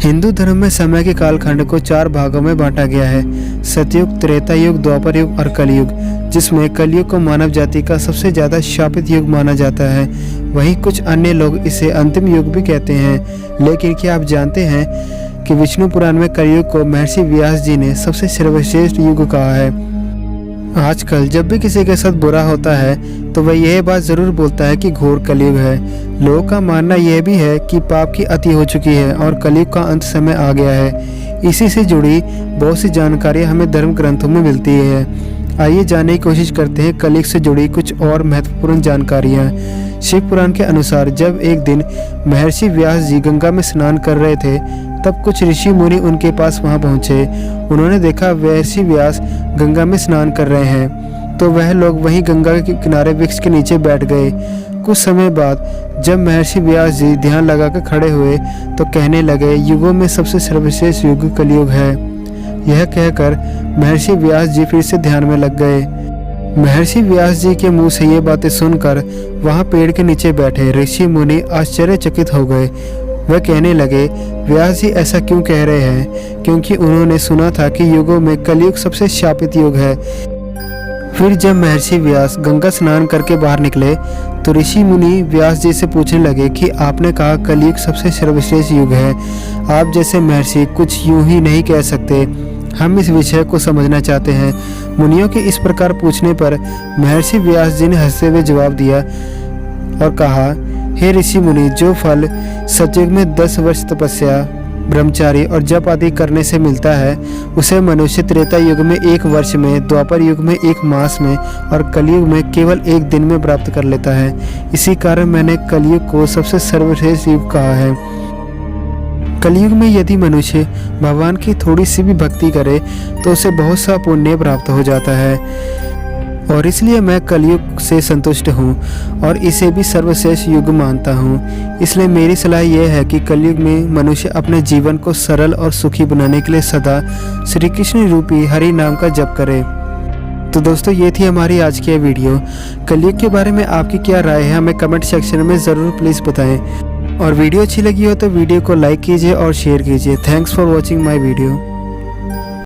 हिंदू धर्म में समय के कालखंड को 4 भागों में बांटा गया है। सतयुग, त्रेता युग, द्वापर युग और कलयुग, जिसमें कलयुग को मानव जाति का सबसे ज़्यादा शापित युग माना जाता है। वहीं कुछ अन्य लोग इसे अंतिम युग भी कहते हैं। लेकिन क्या आप जानते हैं कि विष्णु पुराण में कलयुग को महर्षि व्यास जी ने सबसे सर्वश्रेष्ठ युग कहा है। आजकल जब भी किसी के साथ बुरा होता है तो वह यह बात ज़रूर बोलता है कि घोर कलयुग है। लोगों का मानना यह भी है कि पाप की अति हो चुकी है और कलयुग का अंत समय आ गया है। इसी से जुड़ी बहुत सी जानकारी हमें धर्म ग्रंथों में मिलती है। आइए जानने की कोशिश करते हैं कलयुग से जुड़ी कुछ और महत्वपूर्ण जानकारियाँ। शिव पुराण के अनुसार जब एक दिन महर्षि व्यास जी गंगा में स्नान कर रहे थे, तब कुछ ऋषि मुनि उनके पास वहां पहुंचे। उन्होंने देखा महर्षि व्यास गंगा में स्नान कर रहे हैं, तो वह लोग वहीं गंगा के किनारे वृक्ष के नीचे बैठ गए। कुछ समय बाद जब महर्षि व्यास जी ध्यान लगाकर खड़े हुए तो कहने लगे, युगों में सबसे सर्वश्रेष्ठ युग कलयुग है। यह कहकर महर्षि व्यास जी फिर से ध्यान में लग गए। महर्षि व्यास जी के मुंह से ये बातें सुनकर वहां पेड़ के नीचे बैठे ऋषि मुनि आश्चर्यचकित हो गए। वह कहने लगे, व्यास जी ऐसा क्यों कह रहे हैं? क्योंकि उन्होंने सुना था कि युगों में कलयुग सबसे शापित युग है। फिर जब महर्षि व्यास गंगा स्नान करके बाहर निकले तो ऋषि मुनि व्यास जी से पूछने लगे कि आपने कहा कलयुग सबसे सर्वश्रेष्ठ युग है। आप जैसे महर्षि कुछ यूं ही नहीं कह सकते। हम इस विषय को समझना चाहते हैं। मुनियों के इस प्रकार पूछने पर महर्षि व्यास जी ने हंसते हुए जवाब दिया और कहा, हे ऋषि मुनि, जो फल सतयुग में 10 वर्ष तपस्या, ब्रह्मचारी और जप आदि करने से मिलता है, उसे मनुष्य त्रेता युग में 1 वर्ष में, द्वापर युग में 1 मास में और कलयुग में केवल 1 दिन में प्राप्त कर लेता है। इसी कारण मैंने कलयुग को सबसे सर्वश्रेष्ठ युग कहा है। कलयुग में यदि मनुष्य भगवान की थोड़ी सी भी भक्ति करे तो उसे बहुत सा पुण्य प्राप्त हो जाता है, और इसलिए मैं कलयुग से संतुष्ट हूँ और इसे भी सर्वश्रेष्ठ युग मानता हूँ। इसलिए मेरी सलाह यह है कि कलयुग में मनुष्य अपने जीवन को सरल और सुखी बनाने के लिए सदा श्री कृष्ण रूपी हरि नाम का जप करे। तो दोस्तों, ये थी हमारी आज की वीडियो। कलयुग के बारे में आपकी क्या राय है, हमें कमेंट सेक्शन में ज़रूर प्लीज़ बताएं। और वीडियो अच्छी लगी हो तो वीडियो को लाइक कीजिए और शेयर कीजिए। Thanks for watching my video.